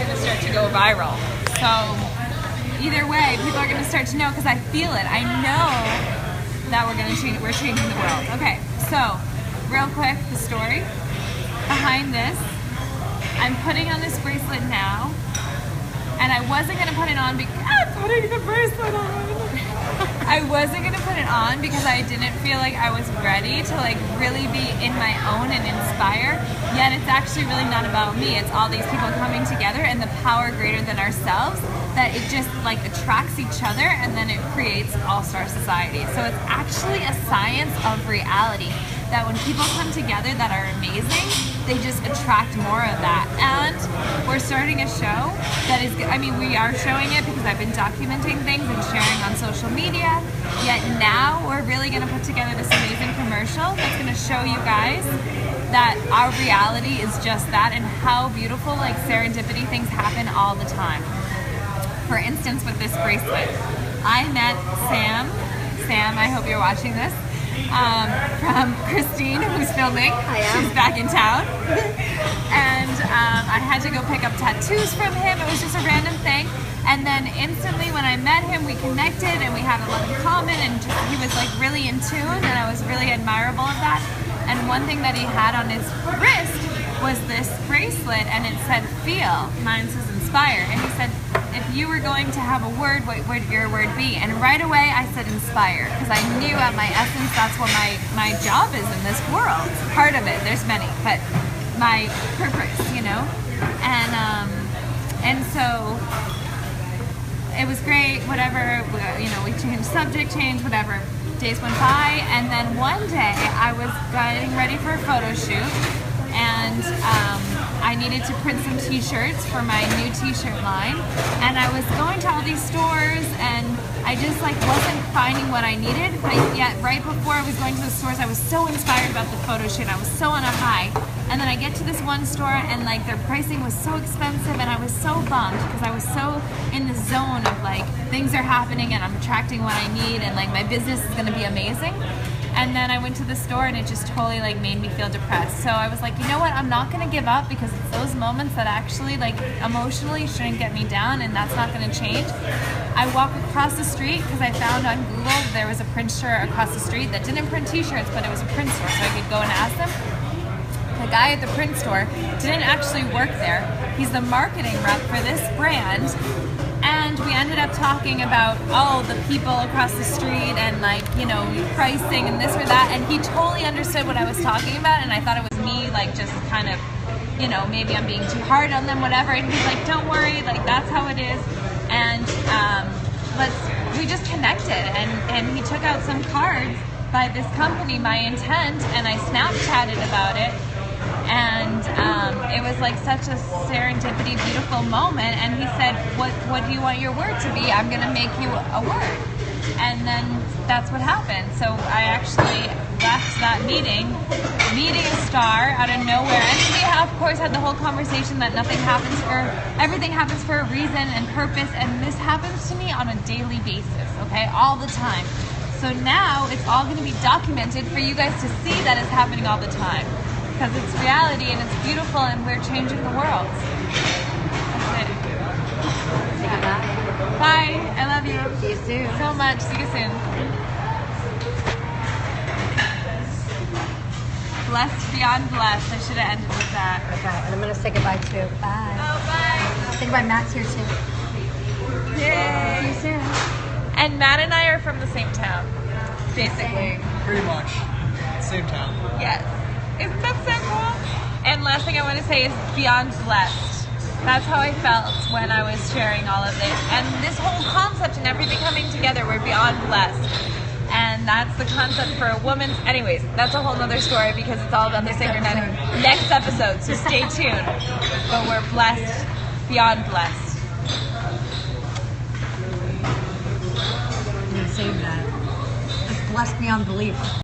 going to start to go viral. So either way, people are going to start to know because I feel it. I know that we're changing the world. Okay, so real quick, the story behind this. I'm putting on this bracelet now, and I wasn't going to put it on because I'm putting the bracelet on. I wasn't going to put it on because I didn't feel like I was ready to like really be in my own and inspire. Yet it's actually really not about me. It's all these people coming together and the power greater than ourselves that it just like attracts each other and then it creates all-star society. So it's actually a science of reality that when people come together that are amazing, they just attract more of that. And we're starting a show that is, I mean, we are showing it because I've been documenting things and sharing on social media. Yet now we're really going to put together this amazing commercial that's going to show you guys that our reality is just that and how beautiful, like serendipity things happen all the time. For instance, with this bracelet, I met Sam. Sam, I hope you're watching this. From Christine, who's filming. I am. She's back in town. And I had to go pick up tattoos from him. It was just a random thing. And then instantly when I met him, we connected and we had a lot in common and just, he was like really in tune and I was really admirable of that. And one thing that he had on his wrist was this bracelet and it said feel. Mine says inspire. And he said, if you were going to have a word, what would your word be? And right away I said inspire because I knew at my essence that's what my job is in this world. Part of it, there's many, but my purpose, you know? And so it was great, whatever, you know, we changed subject, whatever. Days went by and then one day I was getting ready for a photo shoot and I needed to print some t-shirts for my new t-shirt line and I was going to all these stores and I just like wasn't finding what I needed, but yet right before I was going to the stores I was so inspired about the photo shoot. I was so on a high and then I get to this one store and like their pricing was so expensive and I was so bummed because I was so in the zone of like things are happening and I'm attracting what I need and like my business is going to be amazing. And then I went to the store and it just totally like made me feel depressed. So I was like, you know what, I'm not gonna give up because it's those moments that actually like emotionally shouldn't get me down and that's not gonna change. I walk across the street because I found on Google there was a print store across the street that didn't print t-shirts, but it was a print store so I could go and ask them. The guy at the print store didn't actually work there. He's the marketing rep for this brand. And we ended up talking about all the people across the street and like, you know, pricing and this or that. And he totally understood what I was talking about. And I thought it was me, like just kind of, you know, maybe I'm being too hard on them, whatever. And he's like, don't worry, like that's how it is. And we just connected. And he took out some cards by this company, My Intent, and I Snapchatted about it. And it was like such a serendipity, beautiful moment. And he said, what do you want your word to be? I'm going to make you a word. And then that's what happened. So I actually left that meeting a star out of nowhere. And we, of course, had the whole conversation that everything happens for a reason and purpose. And this happens to me on a daily basis, okay? All the time. So now it's all going to be documented for you guys to see that it's happening all the time. Because it's reality and it's beautiful and we're changing the world. That's it. Bye. I love you. See you soon. So much. See you soon. Blessed beyond blessed. I should have ended with that. Okay, and I'm going to say goodbye too. Bye. Oh, bye. Say goodbye. Matt's here too. Yay. See you soon. And Matt and I are from the same town. Basically. Pretty much. Same town. Yes. Isn't that so cool? And last thing I want to say is beyond blessed. That's how I felt when I was sharing all of this. And this whole concept and everything coming together, we're beyond blessed. And that's the concept for a woman. Anyways, that's a whole nother story because it's all about the sacred feminine. Next episode, so stay tuned. But we're blessed, beyond blessed. I'm going to save that. It's blessed beyond belief.